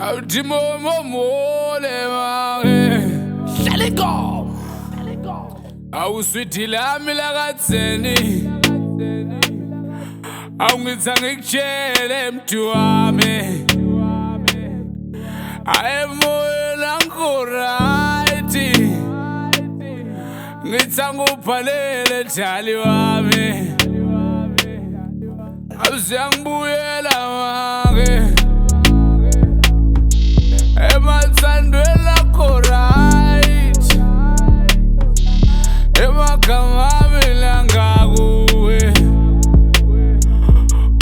Let it go. Awuswithile ami lakatseni awungithanga ngikutshele mntu wami ayemoyela ngikurayithi ngithanga ubhalele dali wami awuziyangibuyela make emathandweni akho right emagama ami langakuwe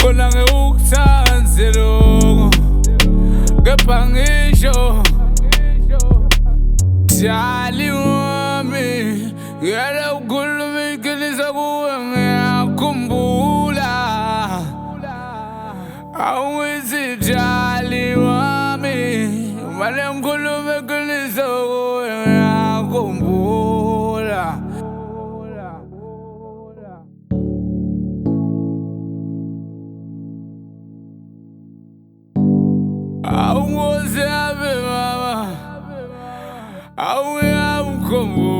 kona ngekukuthanda lokho kepha ngisho dali wami ngiyale ukhuluma iqiniso kuwe ngiyakhumbula awungithi dali wami mane ngikhuluma iqiniso kuwe ngiyakhumbula awungoze abe mama awuyamkhumbula